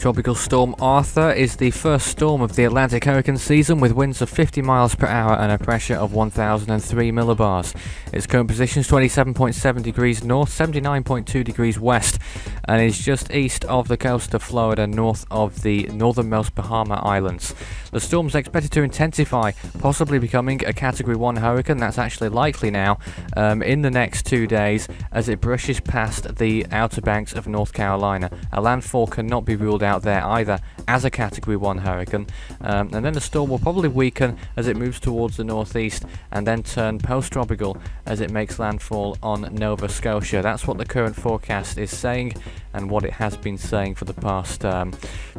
Tropical Storm Arthur is the first storm of the Atlantic hurricane season with winds of 50 miles per hour and a pressure of 1003 millibars. Its current position is 27.7 degrees north, 79.2 degrees west, and is just east of the coast of Florida, north of the northernmost Bahamas Islands. The storm is expected to intensify, possibly becoming a Category 1 hurricane. That's actually likely now in the next 2 days as it brushes past the Outer Banks of North Carolina. A landfall cannot be ruled out there either as a Category 1 hurricane, and then the storm will probably weaken as it moves towards the northeast and then turn post-tropical as it makes landfall on Nova Scotia. That's what the current forecast is saying and what it has been saying for the past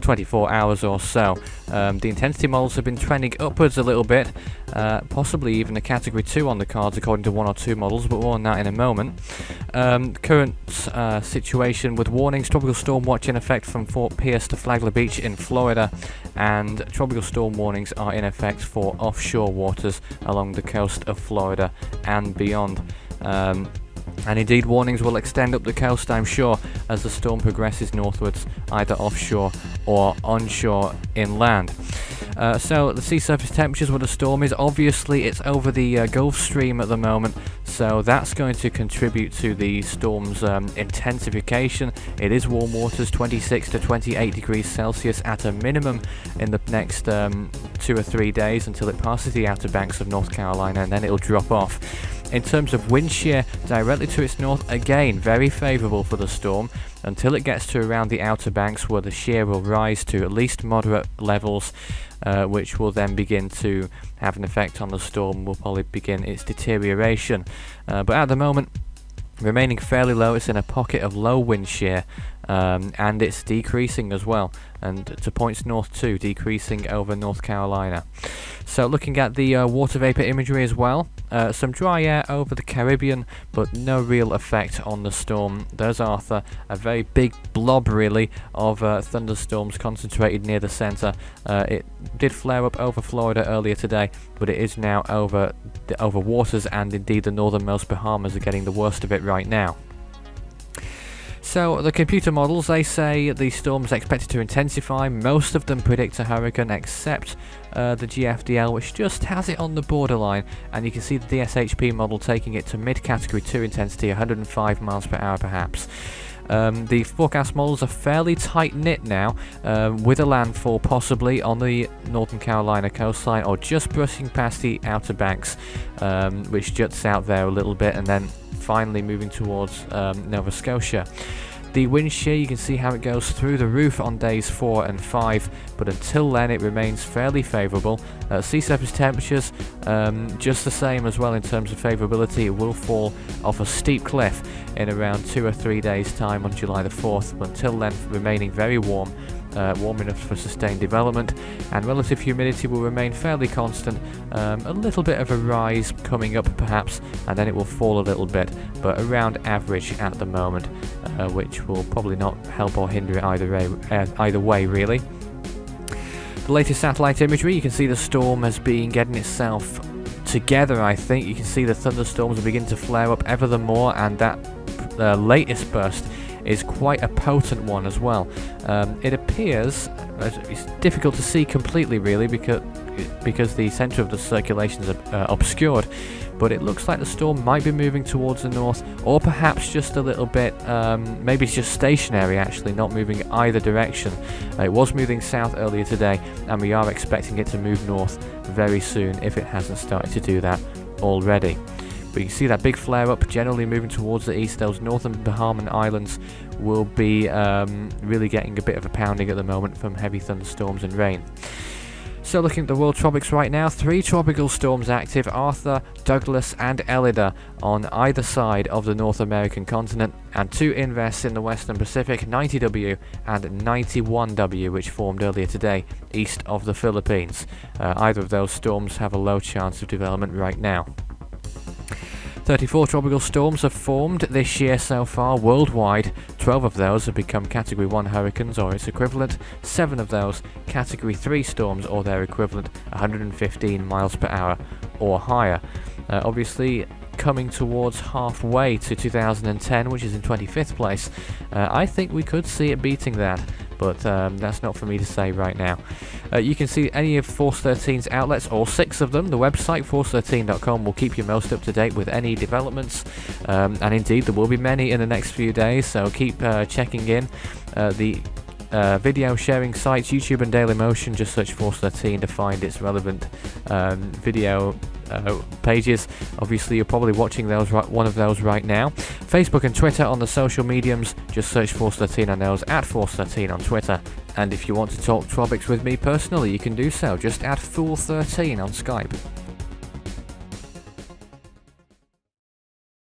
24 hours or so. The intensity models have been trending upwards a little bit, possibly even a Category 2 on the cards according to one or two models, but more on that in a moment. Current situation with warnings: tropical storm watch in effect from Fort Pierce to Flagler Beach in Florida, and tropical storm warnings are in effect for offshore waters along the coast of Florida and beyond. And indeed, warnings will extend up the coast, I'm sure, as the storm progresses northwards, either offshore or onshore inland. So the sea surface temperatures where the storm is, obviously it's over the Gulf Stream at the moment, so that's going to contribute to the storm's intensification. It is warm waters, 26 to 28 degrees Celsius at a minimum in the next 2 or 3 days until it passes the Outer Banks of North Carolina, and then it'll drop off. In terms of wind shear, directly to its north, again very favourable for the storm until it gets to around the Outer Banks, where the shear will rise to at least moderate levels, which will then begin to have an effect on the storm, will probably begin its deterioration. But at the moment, remaining fairly low. It's in a pocket of low wind shear, and it's decreasing as well, and to points north too, decreasing over North Carolina. So looking at the water vapor imagery as well, some dry air over the Caribbean, but no real effect on the storm. There's Arthur, a very big blob really of thunderstorms concentrated near the centre. It did flare up over Florida earlier today, but it is now over waters, and indeed the northernmost Bahamas are getting the worst of it right now. So the computer models, they say the storm is expected to intensify. Most of them predict a hurricane, except the GFDL, which just has it on the borderline, and you can see the DSHP model taking it to mid-Category 2 intensity, 105 miles per hour perhaps. The forecast models are fairly tight-knit now, with a landfall possibly on the Northern Carolina coastline or just brushing past the Outer Banks, which juts out there a little bit, and then finally moving towards Nova Scotia. The wind shear, you can see how it goes through the roof on days 4 and 5, but until then it remains fairly favourable. Sea surface temperatures, just the same as well in terms of favourability. It will fall off a steep cliff in around 2 or 3 days time on July the 4th, but until then remaining very warm. Warm enough for sustained development, and relative humidity will remain fairly constant. A little bit of a rise coming up perhaps, and then it will fall a little bit, but around average at the moment, which will probably not help or hinder it either way really. The latest satellite imagery, you can see the storm has been getting itself together. I think you can see the thunderstorms are beginning to flare up ever the more, and that latest burst is quite a potent one as well. It appears, it's difficult to see completely really because the centre of the circulation is obscured, but it looks like the storm might be moving towards the north, or perhaps just a little bit, maybe it's just stationary actually, not moving either direction. It was moving south earlier today, and we are expecting it to move north very soon if it hasn't started to do that already. But you can see that big flare up generally moving towards the east. Those northern Bahamas Islands will be really getting a bit of a pounding at the moment from heavy thunderstorms and rain. So looking at the world tropics right now, 3 tropical storms active: Arthur, Douglas and Elida on either side of the North American continent, and 2 invests in the Western Pacific, 90W and 91W, which formed earlier today east of the Philippines. Either of those storms have a low chance of development right now. 34 tropical storms have formed this year so far worldwide. 12 of those have become Category 1 hurricanes or its equivalent, 7 of those Category 3 storms or their equivalent, 115 miles per hour or higher. Obviously, coming towards halfway to 2010, which is in 25th place. I think we could see it beating that, but that's not for me to say right now. You can see any of Force 13's outlets, all 6 of them. The website, force13.com, will keep you most up to date with any developments, and indeed there will be many in the next few days, so keep checking in. The video sharing sites, YouTube and Dailymotion, just search Force 13 to find its relevant video pages. Obviously you're probably watching those one of those right now. Facebook and Twitter on the social mediums, just search Force 13 on those, at Force 13 on Twitter. And if you want to talk topics with me personally, you can do so, just add Fool13 on Skype.